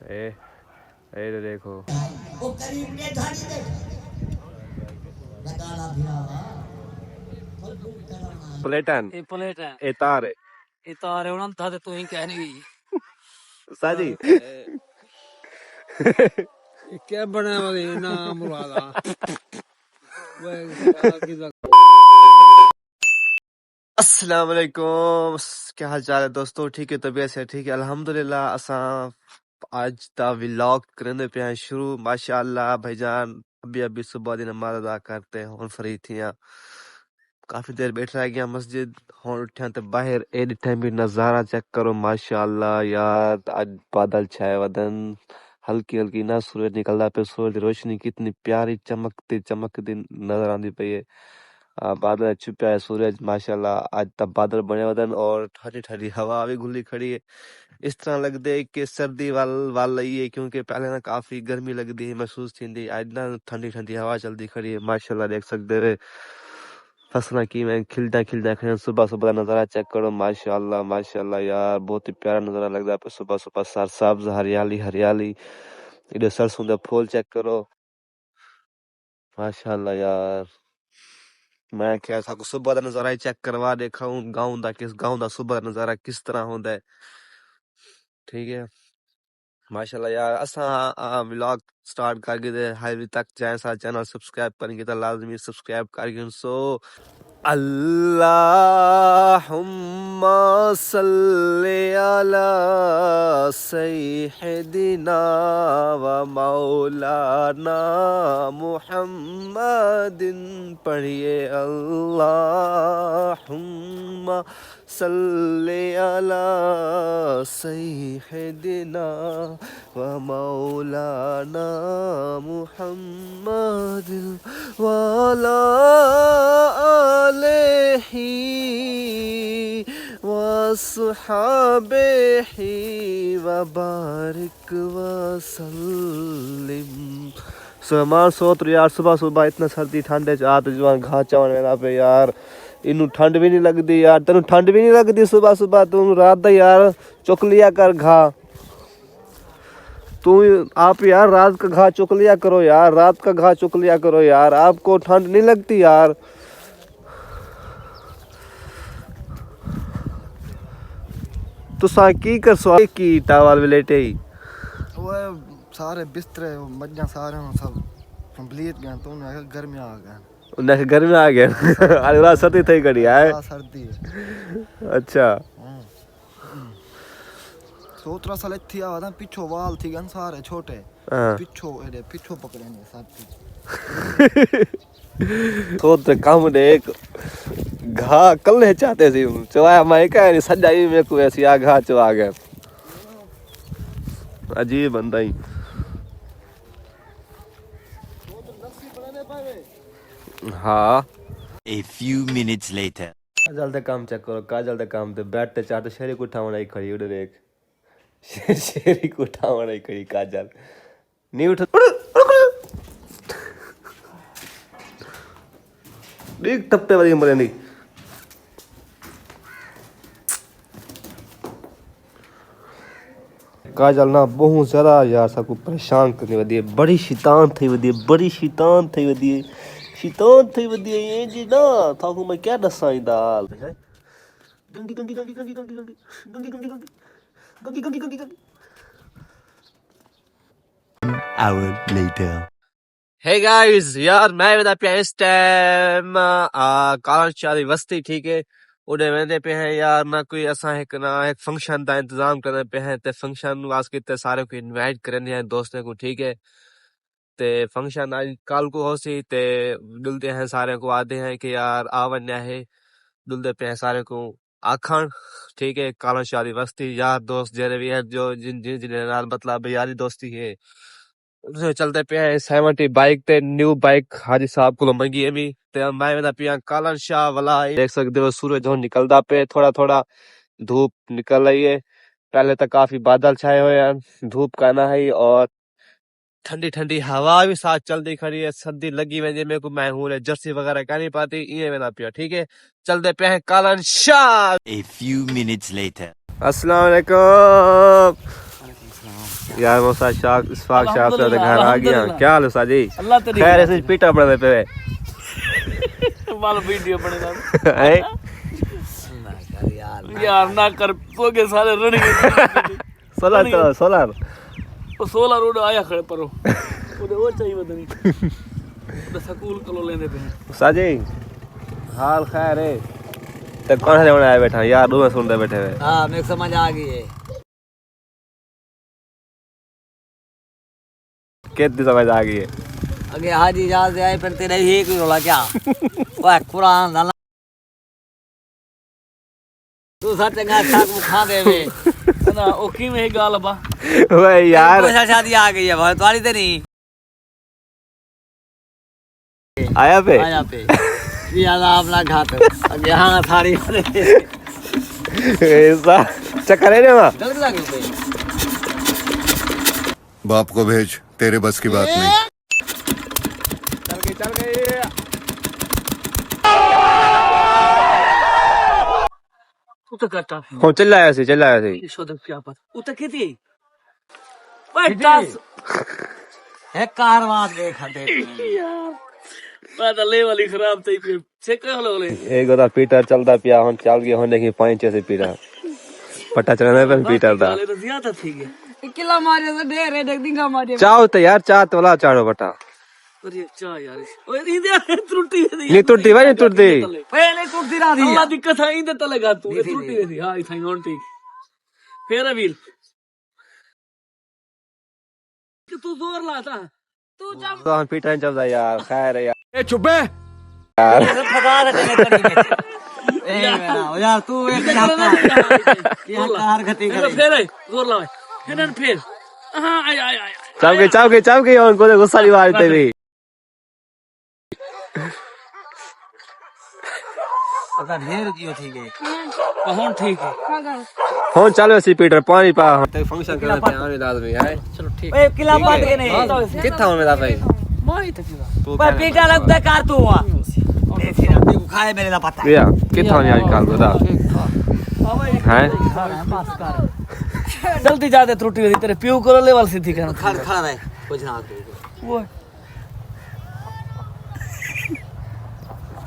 ए ए देखो वो करीब ने धाड़ी दे लगाला भिरावा फल करना प्लेटन ये प्लेट है ए तार ये तार है उन्होंने था तो तू ही कहनी गई साजी ये क्या बना वाली ना मुरादा अस्सलाम वालेकुम। क्या हाल चाल है दोस्तों? ठीक है, तबीयत से ठीक है अल्हम्दुलिल्लाह। असा आज दा व्लॉग करने पे हैं शुरू। माशाअल्लाह भाईजान अभी अभी सुबह दी नमाज अदा करते हैं हुन फ्री थियां, काफी देर बैठ रह गया मस्जिद। हुन उठ्या ते बाहर ए टाइम भी नजारा चेक करो माशाअल्लाह यार। आज बादल छाए वदन, हल्की हल्की ना सूरज निकलदा पे, सूरज की रोशनी कितनी प्यारी चमकती चमकती नजर आंदी पई है। बादल छुपया है, सूरज माशाल्लाह आज तब बादल बने वदन और ठंडी ठंडी हवा भी घुली खड़ी है। इस तरह लगदे है कि सर्दी वाल रही है, क्योंकि पहले ना काफी गर्मी लगदी है महसूस थींदी, आज ना ठंडी ठंडी हवा चलदी खड़ी है माशाल्लाह। देख सकदे वे फसलां किवें खिलदा खिलदा खड़ियां। सुबह सुबह का नजारा चेक करो माशाल्लाह माशाल्लाह यार, बहुत ही प्यारा नजारा लगदा पे सुबह सुबह। सरसब्ज हरियाली हरियाली, इधर सरसों दे फूल चेक करो माशाल्लाह यार। मैं क्या था सुबह का नजारा ही चेक करवा देखा हूँ गाँव का सुबह का नजारा किस तरह होता है। ठीक है माशाल्लाह यार। असा व्लॉग स्टार्ट करके दे हाईवे तक जाए, सा चैनल सब्सक्राइब करेंगे तो लाजमी सब्सक्राइब करके सो अल्लाहुम्मा सल्ली अला सय्यिदिना व मौलाना मुहम्मदिन। पढ़िए अल्लाहुम्मा सल्ली अला सय्यिदिना व मौलाना मुहम्मदिन व अला आलिहि व अस्हाबिहि व बारिक व सल्लिम। सलमान सोत यार सुबह सुबह इतना सर्दी ठंडे च आत जवान घा चावन वेला पे यार, इनू ठंड भी नहीं लगती यार। तेन ठंड भी नहीं लगती सुबह सुबह? तू रात दा यार चुक लिया कर घा। तू आप यार रात का घा चुक लिया करो यार, रात का घा चुक लिया करो यार। आपको ठंड नहीं लगती यार? तुसा की कर सो की टावल लेटे ही वो सारे बिस्तरे मज्जा सारे सब कंप्लीट गए तो उन्हें गर्मी आ गए। उन्हें घर में आ गया अरे रात सर्दी थी घड़ी है। सर्दी अच्छा सोतरा साल थी आवा पिछो वाल थी गन सारे छोटे हाँ। पिछो पकड़े ने सर्दी तो काम ने एक घा कल चाहते सी चवाया मैं क्या नहीं सजाई मेरे को ऐसी आ घा चवा गए। अजीब बंदा ही। हाँ A few minutes later. काजल दे काम चेक करो, काजल दे काम ते बैठ ते चाट शेरी को उठावना ही खड़ी उधर एक शेरी को उठावना ही खड़ी काजल नहीं उठ देख टप्पे वाली मरे नहीं। काजल ना बहुत ज्यादा यार सबको परेशान करने वाली है, बड़ी शैतान थी वदी, बड़ी शैतान थी वदी, शैतान थी वदी ये जी ना थाको मैं क्या दसा ही दाल गंगी गंगी गंगी गंगी गंगी गंगी गंगी गंगी गंगी गंगी गंगी गंगी। Hour later. हे गाइस यार मैं बता पे इस टाइम कालन शादी वस्ती ठीक है उन्हें वेंदे पे हैं यार। ना कोई असा एक ना एक फंक्शन का इंतजाम करने पे हैं, ते फंक्शन वास्ते ते सारे को इनवाइट करने हैं दोस्तों को ठीक है। ते फंक्शन आज कल को हो सी ते दुलते हैं सारे को आते हैं कि यार आवन्या है, दुलते पे हैं सारे को आखन ठीक है। कालन शादी वस्ती यार दोस्त जेरे भी है जो जिन जिन जिन नाल मतलब यारी दोस्ती है उसमें चलते पे हैं 70 बाइक ते न्यू बाइक हाजी साहब को मंगी अभी ते मैं बता पिया कालन शाह वाला देख सकते हो सूरज जो निकलदा पे थोड़ा थोड़ा धूप निकल रही है। पहले तो काफी बादल छाए हुए हैं, धूप का ना है और ठंडी ठंडी हवा भी साथ चलती खड़ी है। सर्दी लगी हुई मेरे को, मैं हूँ जर्सी वगैरह कर नहीं पाती ये बना पिया ठीक है। चलते पे हैं कालन Shah. A few minutes later. अस्सलाम वालेकुम। यार मैं उस्ताद शाक इस्फाक शाह साहब के घर आ गया। अल्हम्दुलिल्लाह। क्या हाल है उस्ताद जी? अल्लाह तेरी खैर ऐसे पीटा पड़े पे माल वीडियो बनेगा हैं? यार ना कर तो के सारे रन गए सोलर वो 16 रोड आया खड़े परो ओदे वो चाहिए बदनी तो स्कूल कलो लेने पे उस्ताद जी हाल खैर है? तो कौन से आया बैठा यार? दो में सुनते बैठे हुए। हाँ मेरे को समझ आ गई है। कितनी समझ आ गई है? अगे हाजी जहाज आए फिर तेरे ही एक रोला क्या वाह कुरान दाना तू सच चंगा छाक मुखा दे वे ना ओ की में गाल बा ओए यार कोई शादी आ गई है भाई तुम्हारी तो नहीं आया पे आया पे ये आला अपना घाट अगे हाँ थारी ऐसा चक्कर है ना वहाँ? जल्दी लगे पे बाप को भेज, तेरे बस की बात नहीं। चल गई तू तो करता हो चल आया सी शोध क्या पता उत खेती भाई टास है कारवां देख दे मैं तो ले वाली खराब थई पे से कहलो ले एक गोदा पीटर चलता पिया हम चल गया होने की पांच से पीरा पता चलने पे पीटर दा ले तो ज्यादा थी गए किला मारे तो ढेर है देख दिंगा मारे चाहो तो यार चाह तो वाला चाहो बटा अरे चा यार ओए इंदे त्रुटि दी नहीं टूटी भाई नहीं टूटी पहले टूटती रहा थी अल्लाह दिक्कत है इंदे तले गा तू त्रुटि दी हां इथाई होन ठीक फिर अबील कि तू जोर लाता तू जा तो हम पीटर चलता यार खैर है यार ए चुप बे फगा देने कड़ी में ए यार तू एक ये कार गति करे फिर जोर लावे फिर हां आय चाव के उनको तो गुस्सा नहीं मारते भी अगर ढेर जियो ठीक है होन ठीक है हो चलो सी पीटर पानी पा हम फंक्शन करने पे आने लाजमी है। चलो ठीक ए किला बात के नहीं कितना होने दा भाई माई तक पर पीटा लगता कार तू हुआ फिर अपने को खाए मेरे दा पता भैया कितना होने आज काल बता हैं जल्दी जाते त्रुटि हुई तेरे प्यू करो लेवल सीधी कर खड़ा रहे कुछ ना वो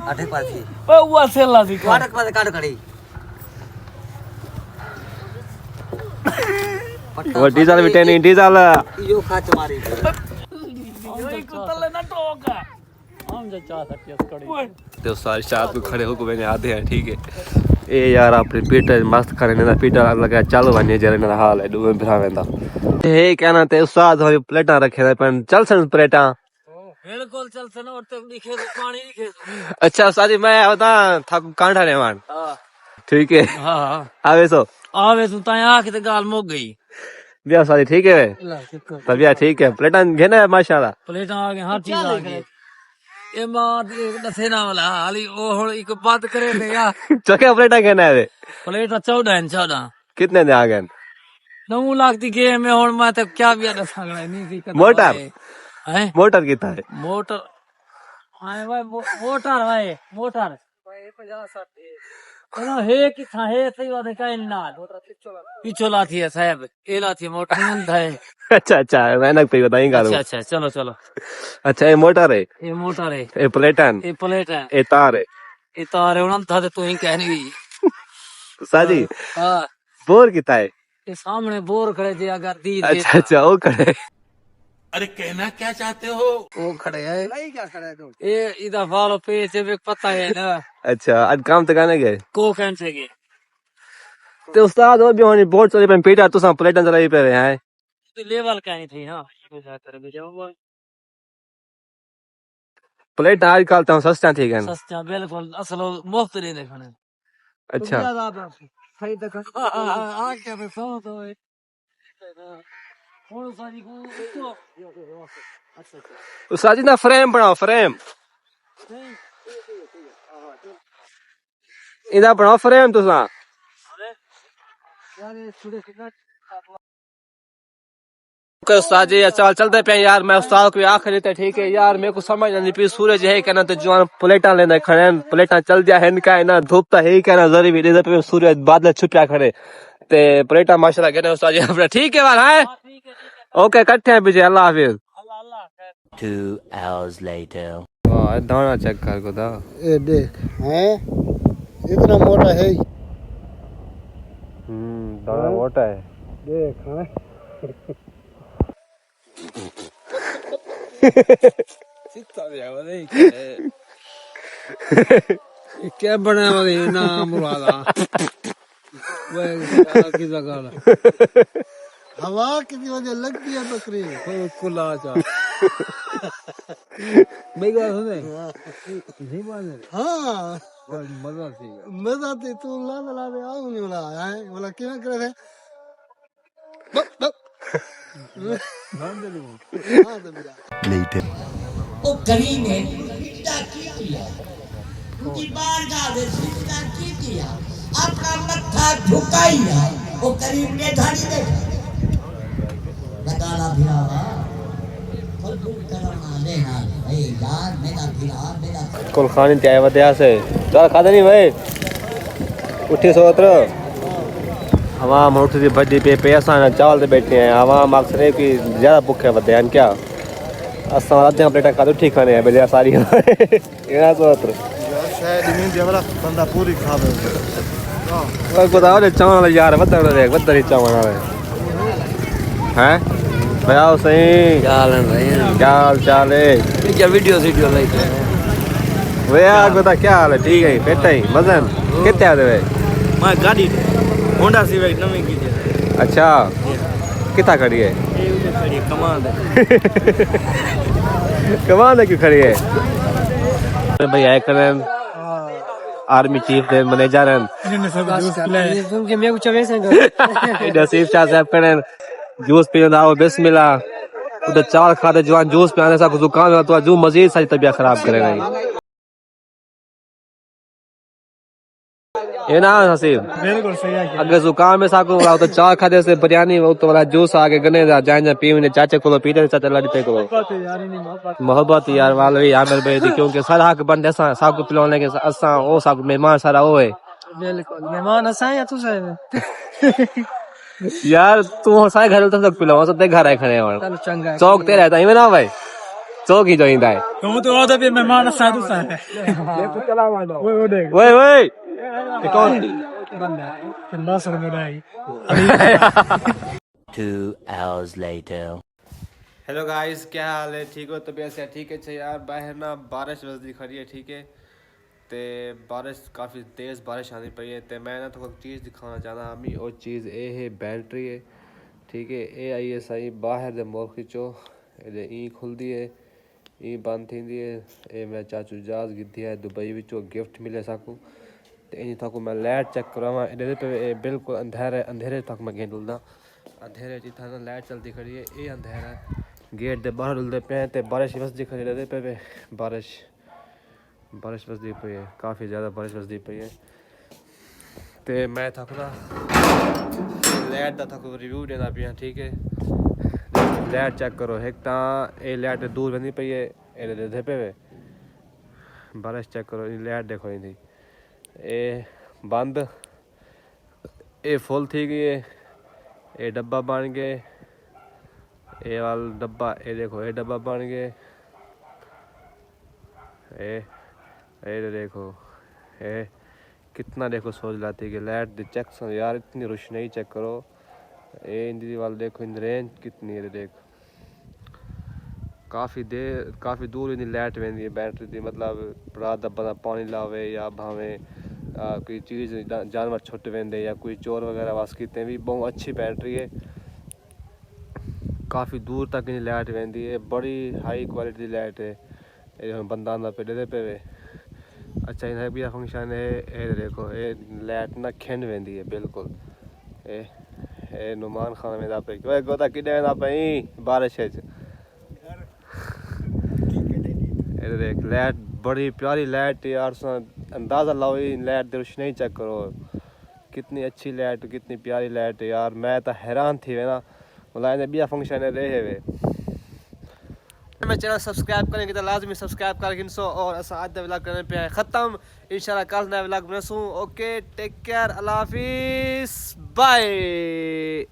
अटक पर थी ओ वो सेला सी कर अटक पर काट खड़ी वो डीजल भी नहीं डीजल यो खाच मारी योई कुतले ना टोका हम जो चाह सकते हैं कड़ी तो सारे साथ में खड़े होकर मैंने आते हैं ठीक है ए यार अपने पीटर मस्त खड़े ने पीटर लगा चालू बने जरे ना हाल है डूबे बिठावेंदा हे कहना ते उस्ताद हो प्लेटा रखे थे पर चल सन प्लेटा बिल्कुल चल सनो और तुम लिखे पानी लिखे अच्छा उस्ताद जी मैं बता थक कांठा ने मान हां ठीक है हां आवे सो आवे तू ता आके ते गाल मुक गई बिया उस्ताद जी ठीक है तबिया ठीक है प्लेटा घेना है माशाल्लाह प्लेटा आ गए हर चीज आ गई ए मां दसे ना वाला हाली ओ हुन एक बात करे ते यार चके प्लेटा घेना है प्लेटा 14 है 14 कितने ने आ गए 9 लाख दी गेम में हुन मैं तो क्या भी दसांगड़ा नहीं की मोटर है मोटर कितना है मोटर हाय भाई मोटर भाई मोटर भाई 50 60 ना है कि था है सही बात है काई ना पिछोला थी है साहब एला थी मोटर नहीं है अच्छा मैंने पे बताएंगा अच्छा चलो अच्छा ये मोटर है ये मोटर है ये प्लेटन ये प्लेट है ये तार है ये तार है उन था तू ही कहनी गई साजी हां बोर कितना है ये सामने बोर खड़े थे अगर दी अच्छा वो खड़े अरे कहना क्या चाहते हो? वो खड़े है क्या खड़े है ये इधर वालो पे से पता है ना अच्छा आज काम तो करने गए को कैन से गए तो उस्ताद वो भी होनी बोर्ड चले पे पीटा तो सब प्लेटन चलाई पे हैं तो लेवल का नहीं थी ना ये जाकर बेचाओ प्लेट आजकल तो सस्ता थी गन सस्ता बिल्कुल असल मुफ्त नहीं देखने अच्छा सही तक आ क्या पे सो तो और सारी को अच्छा उस्ताद जी ना फ्रेम बनाओ फ्रेम इधर बनाओ फ्रेम तो सा यार ये थोड़े से उस्ताद जी चल चलते पे यार मैं उस्ताद को आखिर थे ठीक है यार मेरे को समझ नहीं पी सूरज है कहना तो जवान प्लेटा लेना खड़े प्लेटा चल दिया है इनका है ना धूप तो है ही कहना जरी भी पे सूरज बादल छुपा खड़े ते प्लेटा माशाल्लाह कहना उस्ताद जी अपना ठीक है बात है ठीक है ओके इकट्ठे हैं पीछे अल्लाह हाफिज 2 hours later. वाह दाना चेक कर खुदा ये देख हैं इतना मोटा है दाना मोटा है देख हाँ क्या बना वाले नाम वाला की जगह हवा कितनी वजह लगती है बकरी खुला जा बेगा सुने नहीं माने हाँ मजा थी मजा तो तू ला आओ नहीं बोला है बोला क्यों करे थे बक बक हाँ तो मेरा Later. वो करीम ने सिजदा की किया उनकी बारगाह में सिजदा की किया अपना मत्था झुकाया वो करीम ने धाड़ी दे लगाला भिरावा कबूल करना लेना भाई यार मेरा भिरा मेरा कुल खाने चाय वदया से चल खाते नहीं भाई उठी सोत्र आवाम उठ दी बड़ी पे पैसा ना चावल ते बैठे हैं आवाम अक्सर है कि ज्यादा भूखे वदे हैं क्या असां आधे प्लेटा खा ठीक खाने हैं बेलिया सारी एना सोत्र शायद नींद जबरा बंदा पूरी खा ले और बताओ ने चावल यार वदर देख वदर ही चावल वाले हैं बताओ सही चाल है भाई क्या हाल चाल है क्या वीडियो लाइक वे यार बता क्या हाल है ठीक है बेटा ही मजन कितने आते वे मैं गाड़ी होंडा सिविक नवी की अच्छा कितना खड़ी है खड़ी कमाल है कमाल है क्यों खड़ी है भाई आए करें आर्मी चीफ दे मैनेजर हैं तुमके मैं कुछ वैसे नसीब शाह साहब करें जूस पीने आओ बिस्मिल्लाह उधर चावल खाते जवान जूस पियाने सा जुकाम है तो जू मजीद सारी तबीयत खराब करेगा ये ना नसीब बिल्कुल सही है अगर जुकाम में साको वाला तो चावल खाते से बिरयानी वो तो वाला जूस आके गने जा जाए पीने चाचे को पीते चाचा लड़ते को मोहब्बत यार वाले आमिर भाई दी क्योंकि सारा हक बंदे सा साको पिलाने के असा ओ साको मेहमान सारा ओ है बिल्कुल मेहमान असा या तू साहब यार तू सारे घर तक पिलाओ सब घर आए खड़े और चल चंगा चौक ते रहता है ना भाई चौक ही जोइंदा है तुम तो आधा भी मेहमान असा तू साहब वो देख ओए ओए ये कौन बंदा बंदा सर में आई 2 hours later. हेलो गाइस क्या हाल है ठीक हो तबीयत से ठीक है यार बाहर ना बारिश वजदी खड़ी है ठीक है ते बारिश काफ़ी तेज़ बारिश आनी पई है ते मैं ना तो चीज़ दिखाना चाहना हमी और चीज़ ये है बैटरी है ठीक है ये आई है सही बाहर दे मुल्क चो ये ई खुलदी है ई बंद थींदी है ये मैं चाचू जहाज गिद्धी है दुबई विचो गिफ्ट मिले साकू ते इन तक मैं लाइट चेक करावा इधर पे बिल्कुल अंधेरे तक मैं गेंद डुलदा अंधेरे जितना ना लाइट चलती खड़ी है ये अंधेरा है गेट दे बाहर डुलदे पे ते बारिश वसदी खड़ी रहते पे बारिश वसदी पई है काफ़ी ज़्यादा बारिश वसदी पई है ते मैं थक ना लाइट दा थक रिव्यू देना पिया ठीक है लाइट चेक करो एक ता ये लाइट दूर बनी पई है ये दे पे बारिश चेक करो लाइट देखो इनकी ये बंद ये फुल थी गई है ये डब्बा बन गए ये वाला डब्बा ये देखो ये डब्बा बन गए ये देखो ये कितना देखो सोच लाती है कि लाइट चेक यार इतनी रोशनी चेक करो ये इंदी वाल देखो इन रेंज कितनी है देख काफ़ी दूर इन लाइट वेंदी है बैटरी दी मतलब रात दा बंदा पानी लावे या भावे कोई चीज़ जानवर छुट वेंदे या कोई चोर वगैरह वास कीते भी बहुत अच्छी बैटरी है काफ़ी दूर तक इन लाइट वेंदी है बड़ी हाई क्वालिटी दी लाइट है ये बंदा आंदा पे दे पे अच्छा इन्हें भी फंक्शन है ये देखो ये लाइट ना खिंड वेंदी है बिल्कुल ए नुमान खान में पे गोता किडे ना पई बारिश है ये देख लाइट बड़ी प्यारी लाइट यार अंदाज़ा लाओ लाइट दे रोशनी चेक करो कितनी अच्छी लाइट कितनी प्यारी लाइट यार मैं तो हैरान थी वे ना मतलब बिया फंक्शन है रहे वे मैं चैनल सब्सक्राइब करेंगे तो लाजमी सब्सक्राइब करके इनसो और असा आज दा व्लॉग करने पे है ख़त्म इंशाल्लाह कल नया व्लॉग बनासूं ओके टेक केयर अल्लाह हाफिज़ बाय